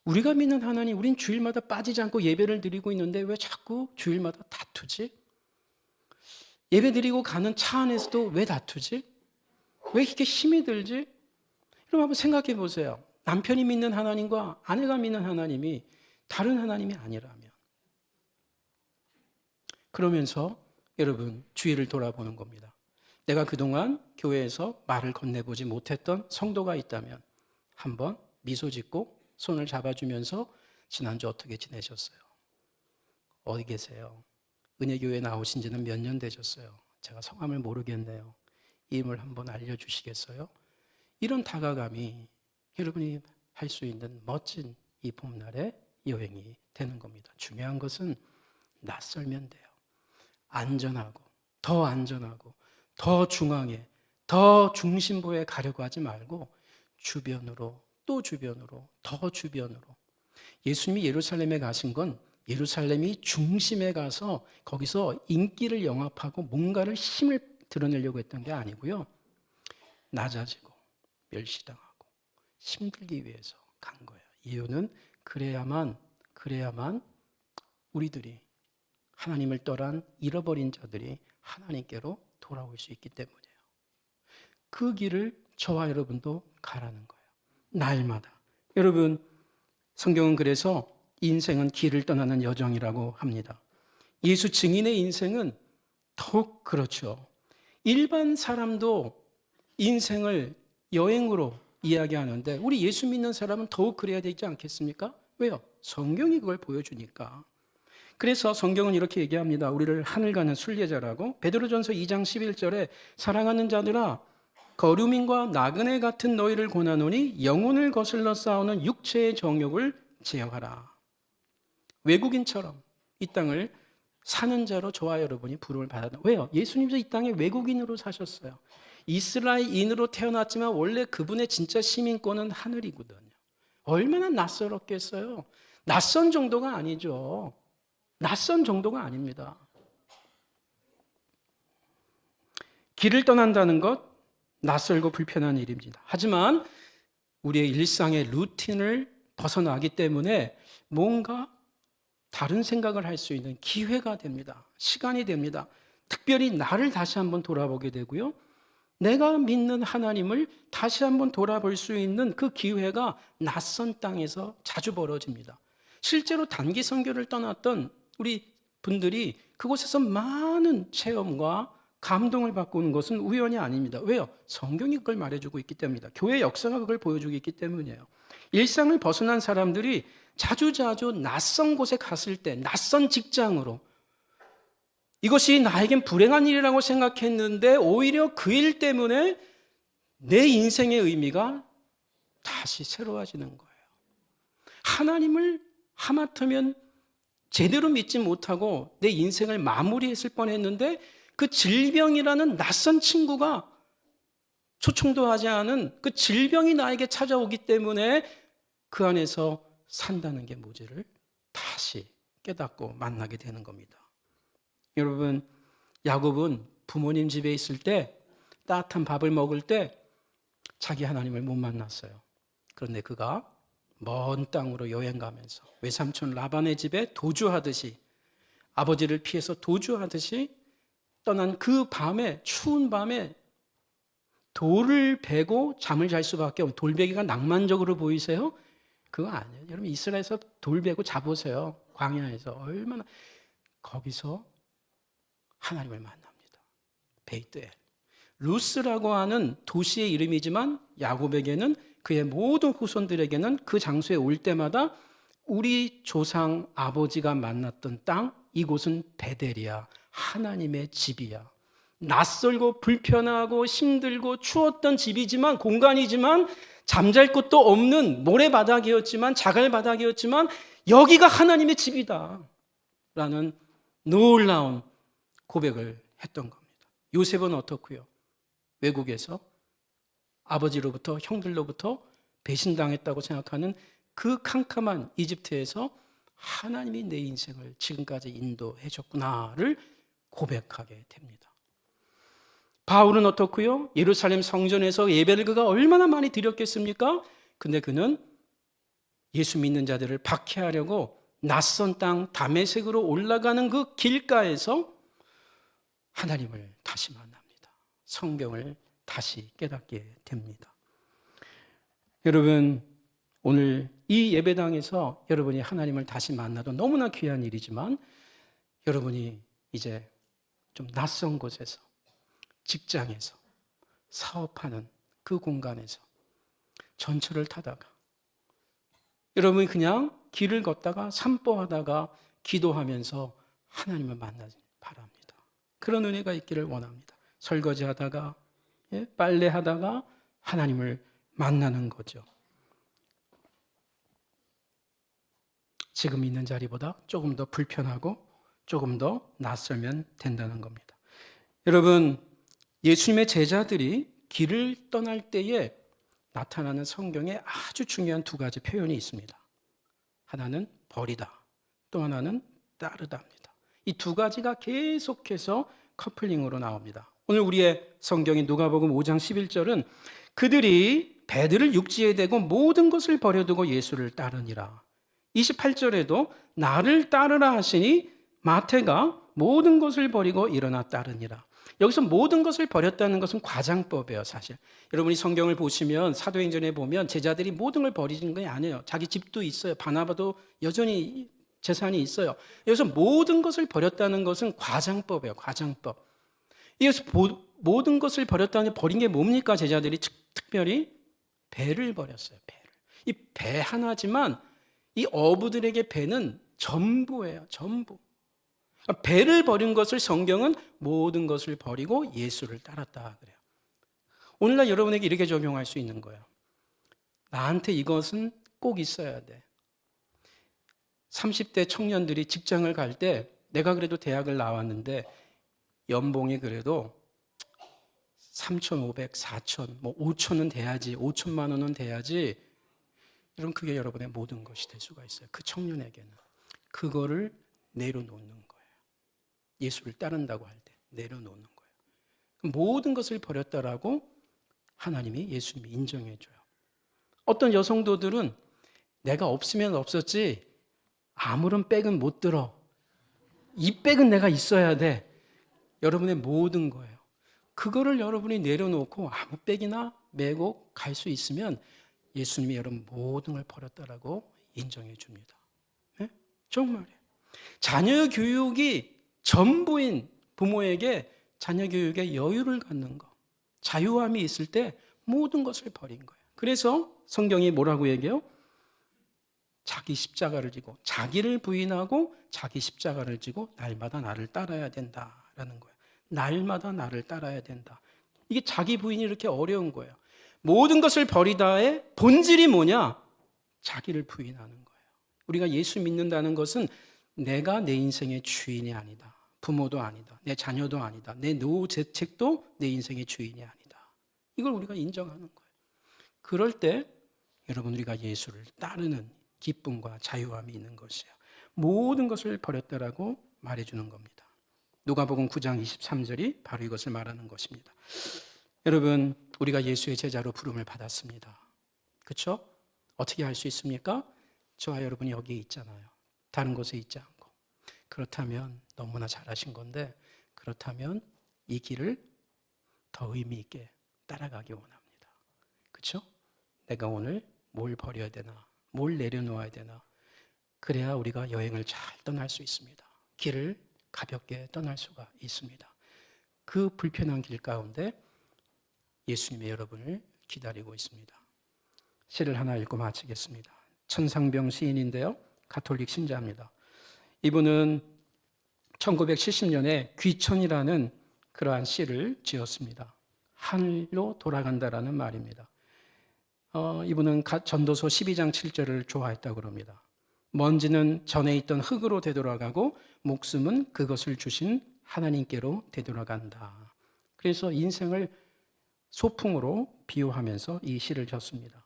우리가 믿는 하나님, 우린 주일마다 빠지지 않고 예배를 드리고 있는데 왜 자꾸 주일마다 다투지? 예배 드리고 가는 차 안에서도 왜 다투지? 왜 이렇게 힘이 들지? 그럼 한번 생각해 보세요. 남편이 믿는 하나님과 아내가 믿는 하나님이 다른 하나님이 아니라면. 그러면서 여러분 주위를 돌아보는 겁니다. 내가 그동안 교회에서 말을 건네보지 못했던 성도가 있다면 한번 미소 짓고 손을 잡아주면서 지난주 어떻게 지내셨어요? 어디 계세요? 은혜교회 나오신 지는 몇 년 되셨어요? 제가 성함을 모르겠네요. 이름을 한번 알려주시겠어요? 이런 다가감이 여러분이 할 수 있는 멋진 이 봄날의 여행이 되는 겁니다. 중요한 것은 낯설면 돼요. 안전하고 더 중앙에 더 중심부에 가려고 하지 말고 주변으로 또 주변으로 더 주변으로. 예수님이 예루살렘에 가신 건 예루살렘이 중심에 가서 거기서 인기를 영합하고 뭔가를 힘을 드러내려고 했던 게 아니고요. 낮아지고 멸시당하고 힘들기 위해서 간 거예요. 이유는 그래야만 우리들이 하나님을 떠난 잃어버린 자들이 하나님께로 돌아올 수 있기 때문이에요. 그 길을 저와 여러분도 가라는 거예요. 날마다. 여러분, 성경은 그래서 인생은 길을 떠나는 여정이라고 합니다. 예수 증인의 인생은 더욱 그렇죠. 일반 사람도 인생을 여행으로 이야기하는데 우리 예수 믿는 사람은 더욱 그래야 되지 않겠습니까? 왜요? 성경이 그걸 보여주니까. 그래서 성경은 이렇게 얘기합니다. 우리를 하늘 가는 순례자라고. 베드로전서 2장 11절에 사랑하는 자들아 거류민과 나그네 같은 너희를 권하노니 영혼을 거슬러 싸우는 육체의 정욕을 제어하라. 외국인처럼 이 땅을 사는 자로 저와 여러분이 부름을 받았다. 왜요? 예수님도 이 땅에 외국인으로 사셨어요. 이스라엘인으로 태어났지만 원래 그분의 진짜 시민권은 하늘이거든요. 얼마나 낯설었겠어요? 낯선 정도가 아니죠. 낯선 정도가 아닙니다. 길을 떠난다는 것 낯설고 불편한 일입니다. 하지만 우리의 일상의 루틴을 벗어나기 때문에 뭔가 다른 생각을 할 수 있는 기회가 됩니다. 시간이 됩니다. 특별히 나를 다시 한번 돌아보게 되고요. 내가 믿는 하나님을 다시 한번 돌아볼 수 있는 그 기회가 낯선 땅에서 자주 벌어집니다. 실제로 단기 선교를 떠났던 우리 분들이 그곳에서 많은 체험과 감동을 받고 오는 것은 우연이 아닙니다. 왜요? 성경이 그걸 말해주고 있기 때문입니다. 교회 역사가 그걸 보여주고 있기 때문이에요. 일상을 벗어난 사람들이 자주자주 낯선 곳에 갔을 때, 낯선 직장으로 이것이 나에겐 불행한 일이라고 생각했는데 오히려 그 일 때문에 내 인생의 의미가 다시 새로워지는 거예요. 하나님을 하마터면 제대로 믿지 못하고 내 인생을 마무리했을 뻔했는데 그 질병이라는 낯선 친구가 초청도 하지 않은 그 질병이 나에게 찾아오기 때문에 그 안에서 산다는 게 뭐지를 다시 깨닫고 만나게 되는 겁니다. 여러분, 야곱은 부모님 집에 있을 때 따뜻한 밥을 먹을 때 자기 하나님을 못 만났어요. 그런데 그가 먼 땅으로 여행 가면서 외삼촌 라반의 집에 도주하듯이 아버지를 피해서 도주하듯이 떠난 그 밤에 추운 밤에 돌을 베고 잠을 잘 수밖에 없는 돌베기가 낭만적으로 보이세요? 그거 아니에요. 여러분 이스라엘에서 돌 베고 자보세요. 광야에서 얼마나 거기서 하나님을 만납니다. 베이트엘. 루스라고 하는 도시의 이름이지만 야곱에게는 그의 모든 후손들에게는 그 장소에 올 때마다 우리 조상 아버지가 만났던 땅 이곳은 베델이야. 하나님의 집이야. 낯설고 불편하고 힘들고 추웠던 집이지만 공간이지만 잠잘 곳도 없는 모래바닥이었지만 자갈바닥이었지만 여기가 하나님의 집이다 라는 놀라운 고백을 했던 겁니다. 요셉은 어떻고요? 외국에서 아버지로부터 형들로부터 배신당했다고 생각하는 그 캄캄한 이집트에서 하나님이 내 인생을 지금까지 인도해 줬구나를 고백하게 됩니다. 바울은 어떻고요? 예루살렘 성전에서 예배를 그가 얼마나 많이 드렸겠습니까? 근데 그는 예수 믿는 자들을 박해하려고 낯선 땅 다메섹으로 올라가는 그 길가에서 하나님을 다시 만납니다. 성경을 다시 깨닫게 됩니다. 여러분, 오늘 이 예배당에서 여러분이 하나님을 다시 만나도 너무나 귀한 일이지만 여러분이 이제 좀 낯선 곳에서, 직장에서, 사업하는 그 공간에서 전철을 타다가 여러분이 그냥 길을 걷다가 산보하다가 기도하면서 하나님을 만나기 바랍니다. 그런 은혜가 있기를 원합니다. 설거지하다가 빨래하다가 하나님을 만나는 거죠. 지금 있는 자리보다 조금 더 불편하고 조금 더 낯설면 된다는 겁니다. 여러분, 예수님의 제자들이 길을 떠날 때에 나타나는 성경에 아주 중요한 두 가지 표현이 있습니다. 하나는 버리다, 또 하나는 따르다입니다. 이 두 가지가 계속해서 커플링으로 나옵니다. 오늘 우리의 성경인 누가복음 5장 11절은 그들이 배들을 육지에 대고 모든 것을 버려두고 예수를 따르니라. 28절에도 나를 따르라 하시니 마태가 모든 것을 버리고 일어나 따르니라. 여기서 모든 것을 버렸다는 것은 과장법이에요, 사실. 여러분이 성경을 보시면 사도행전에 보면 제자들이 모든 걸 버리는 게 아니에요. 자기 집도 있어요. 바나바도 여전히 재산이 있어요. 여기서 모든 것을 버렸다는 것은 과장법이에요, 과장법. 여기서 모든 것을 버렸다는 버린 게 뭡니까? 제자들이 특별히 배를 버렸어요, 배를. 이 배 하나지만 이 어부들에게 배는 전부예요, 전부. 배를 버린 것을 성경은 모든 것을 버리고 예수를 따랐다 그래요. 오늘날 여러분에게 이렇게 적용할 수 있는 거예요. 나한테 이것은 꼭 있어야 돼. 30대 청년들이 직장을 갈 때 내가 그래도 대학을 나왔는데 연봉이 그래도 3,500, 4,000, 뭐 5,000은 돼야지, 5천만 원은 돼야지. 여러분, 그게 여러분의 모든 것이 될 수가 있어요. 그 청년에게는. 그거를 내려놓는 거예요. 예수를 따른다고 할 때 내려놓는 거예요. 모든 것을 버렸다라고 하나님이, 예수님이 인정해 줘요. 어떤 여성도들은 내가 없으면 없었지 아무런 백은 못 들어. 이 백은 내가 있어야 돼. 여러분의 모든 거예요. 그거를 여러분이 내려놓고 아무 백이나 메고 갈 수 있으면 예수님이 여러분 모든 걸 버렸다라고 인정해 줍니다. 네? 정말이에요. 자녀 교육이 전부인 부모에게 자녀 교육에 여유를 갖는 것, 자유함이 있을 때 모든 것을 버린 거예요. 그래서 성경이 뭐라고 얘기해요? 자기 십자가를 지고, 자기를 부인하고 자기 십자가를 지고 날마다 나를 따라야 된다라는 거예요. 날마다 나를 따라야 된다. 이게 자기 부인이 이렇게 어려운 거예요. 모든 것을 버리다의 본질이 뭐냐? 자기를 부인하는 거예요. 우리가 예수 믿는다는 것은 내가 내 인생의 주인이 아니다. 부모도 아니다. 내 자녀도 아니다. 내 노후 재책도 내 인생의 주인이 아니다. 이걸 우리가 인정하는 거예요. 그럴 때 여러분, 우리가 예수를 따르는 기쁨과 자유함이 있는 것이에요. 모든 것을 버렸다라고 말해주는 겁니다. 누가복음 9장 23절이 바로 이것을 말하는 것입니다. 여러분, 우리가 예수의 제자로 부름을 받았습니다. 그렇죠? 어떻게 할 수 있습니까? 저와 여러분이 여기에 있잖아요. 다른 곳에 있지 않고. 그렇다면 너무나 잘하신 건데, 그렇다면 이 길을 더 의미 있게 따라가기 원합니다. 그렇죠? 내가 오늘 뭘 버려야 되나, 뭘 내려놓아야 되나, 그래야 우리가 여행을 잘 떠날 수 있습니다. 길을 가볍게 떠날 수가 있습니다. 그 불편한 길 가운데 예수님의 여러분을 기다리고 있습니다. 시를 하나 읽고 마치겠습니다. 천상병 시인인데요, 가톨릭 신자입니다. 이분은 1970년에 귀천이라는 그러한 시를 지었습니다. 하늘로 돌아간다라는 말입니다. 이분은 전도서 12장 7절을 좋아했다고 그럽니다. 먼지는 전에 있던 흙으로 되돌아가고 목숨은 그것을 주신 하나님께로 되돌아간다. 그래서 인생을 소풍으로 비유하면서 이 시를 졌습니다.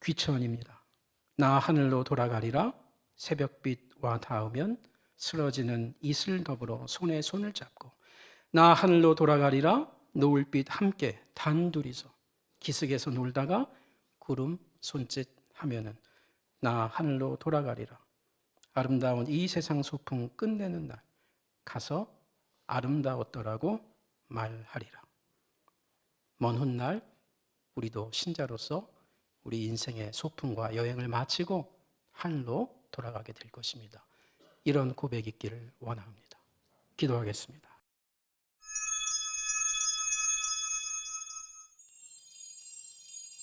귀천입니다. 나 하늘로 돌아가리라. 새벽빛 와 닿으면 쓰러지는 이슬 더불어 손에 손을 잡고 나 하늘로 돌아가리라. 노을빛 함께 단둘이서 기슭에서 놀다가 구름 손짓하면은 나 하늘로 돌아가리라. 아름다운 이 세상 소풍 끝내는 날 가서 아름다웠더라고 말하리라. 먼 훗날 우리도 신자로서 우리 인생의 소풍과 여행을 마치고 하늘로 돌아가게 될 것입니다. 이런 고백이 있기를 원합니다. 기도하겠습니다.